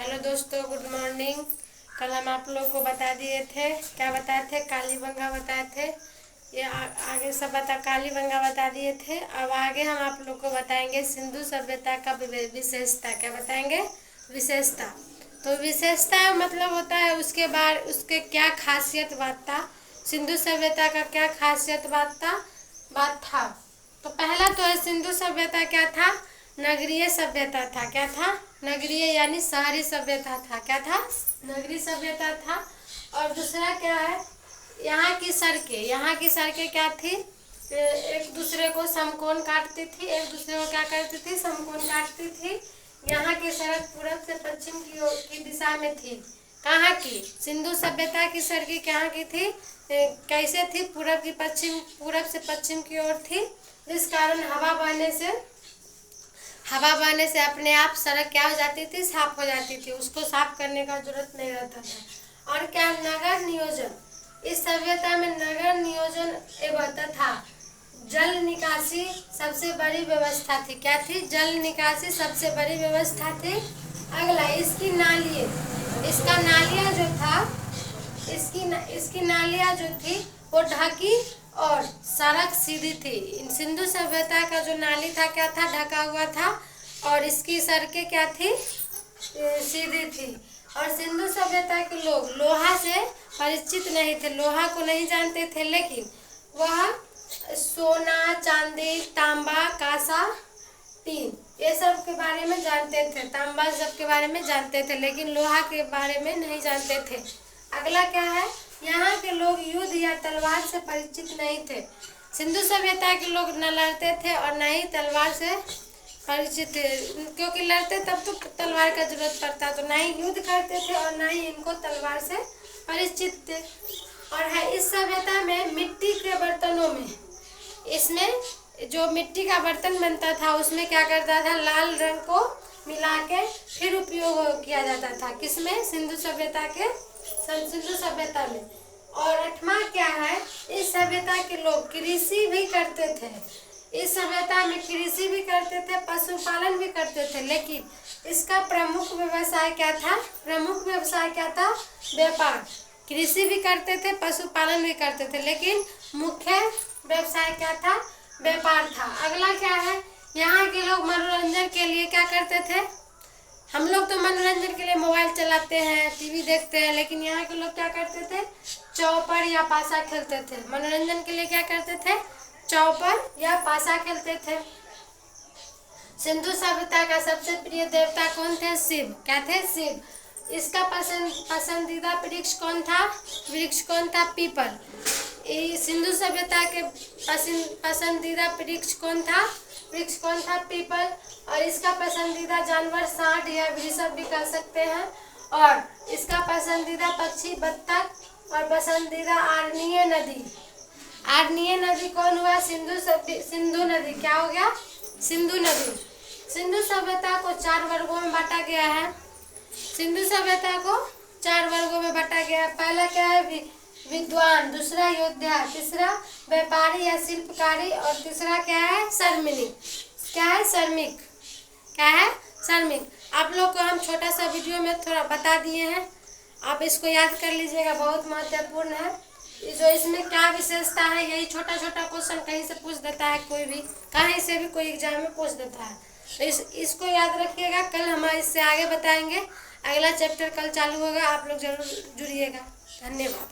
Hello दोस्तों, good morning. कल हम आप लोग को बता दिए थे, क्या बताए थे, कालीबंगा बताए थे। ये आगे सब कालीबंगा बता दिए थे। अब आगे हम आप लोग को बताएंगे सिंधु सभ्यता का विशेषता। क्या बताएंगे? विशेषता। तो विशेषता मतलब होता है उसके बाद उसके क्या खासियत बात था, सिंधु सभ्यता का क्या खासियत बात था। तो पहला तो है, सिंधु सभ्यता क्या था? नगरीय सभ्यता था। क्या था? नगरीय यानी शहरी सभ्यता था। क्या था? नगरीय सभ्यता था। और दूसरा क्या है, यहाँ की सड़कें क्या थी? एक दूसरे को समकोण काटती थी, एक दूसरे को क्या करती थी? समकोण काटती थी। यहाँ की सड़क पूरब से पश्चिम की दिशा में थी। कहाँ की? सिंधु सभ्यता की सड़कें कहाँ की थी? कैसे थी? पूरब से पश्चिम की ओर थी। जिस कारण हवा बहने से अपने आप सड़क क्या हो जाती थी? साफ हो जाती थी। उसको साफ करने का जरूरत नहीं रहता था। और क्या? नगर नियोजन। इस सभ्यता में नगर नियोजन एवं तथा जल निकासी सबसे बड़ी व्यवस्था थी। क्या थी? जल निकासी सबसे बड़ी व्यवस्था थी। अगला, इसका नालियाँ जो था, इसकी नालियाँ जो थी वो ढकी और सड़क सीधी थी। सिंधु सभ्यता का जो नाली था क्या था? ढका हुआ था। और इसकी सड़कें क्या थी? सीधी थी। और सिंधु सभ्यता के लोग लोहा से परिचित नहीं थे, लोहा को नहीं जानते थे, लेकिन वह सोना, चांदी, तांबा, कांसा, टीन ये सब के बारे में जानते थे। तांबा सब के बारे में जानते थे, लेकिन लोहा के बारे में नहीं जानते थे। अगला क्या है, यहाँ के लोग युद्ध या तलवार से परिचित नहीं थे। सिंधु सभ्यता के लोग न लड़ते थे और न ही तलवार से परिचित थे, क्योंकि लड़ते तब तो तलवार का जरूरत पड़ता, तो न ही युद्ध करते थे और न ही इनको तलवार से परिचित थे। और है इस सभ्यता में मिट्टी के बर्तनों में, इसमें जो मिट्टी का बर्तन बनता था उसमें क्या करता था? लाल रंग को मिला के फिर उपयोग किया जाता था। किसमें? सिंधु सभ्यता में। और 8वां क्या है, इस सभ्यता के लोग कृषि भी करते थे। इस सभ्यता में कृषि भी करते थे, पशुपालन भी करते थे, लेकिन इसका प्रमुख व्यवसाय क्या था? व्यापार। कृषि भी करते थे, पशुपालन भी करते थे, लेकिन मुख्य व्यवसाय क्या था? व्यापार था। अगला क्या है, यहाँ के लोग मनोरंजन के लिए क्या करते थे? हम लोग तो मनोरंजन के लिए मोबाइल चलाते हैं, टीवी देखते हैं, लेकिन यहाँ के लोग क्या करते थे? चौपड़ या पासा खेलते थे। मनोरंजन के लिए क्या करते थे? चौपड़ या पासा खेलते थे। सिंधु सभ्यता का सबसे प्रिय देवता कौन थे? शिव। क्या थे? शिव। इसका पसंदीदा वृक्ष कौन था? पीपल। सिंधु सभ्यता के पसंदीदा वृक्ष कौन था? पीपल। और इसका पसंदीदा जानवर सांड या वृषभ भी कह सकते हैं। और इसका पसंदीदा पक्षी बत्तख। और पसंदीदा आर्णीय नदी कौन हुआ? सिंधु नदी। क्या हो गया? सिंधु नदी। सिंधु सभ्यता को 4 वर्गों में बांटा गया है। पहला क्या है? विद्वान, दूसरा योद्धा, तीसरा व्यापारी या शिल्पकारी, और तीसरा क्या है? श्रमिक। आप लोग को हम छोटा सा वीडियो में थोड़ा बता दिए हैं, आप इसको याद कर लीजिएगा, बहुत महत्वपूर्ण है। जो इसमें क्या विशेषता है, यही छोटा क्वेश्चन कहीं से पूछ देता है, कोई भी कहीं से भी कोई एग्जाम में पूछ देता है। तो इसको याद रखिएगा। कल हम इससे आगे बताएंगे। अगला चैप्टर कल चालू होगा, आप लोग जरूर जुड़िएगा। धन्यवाद।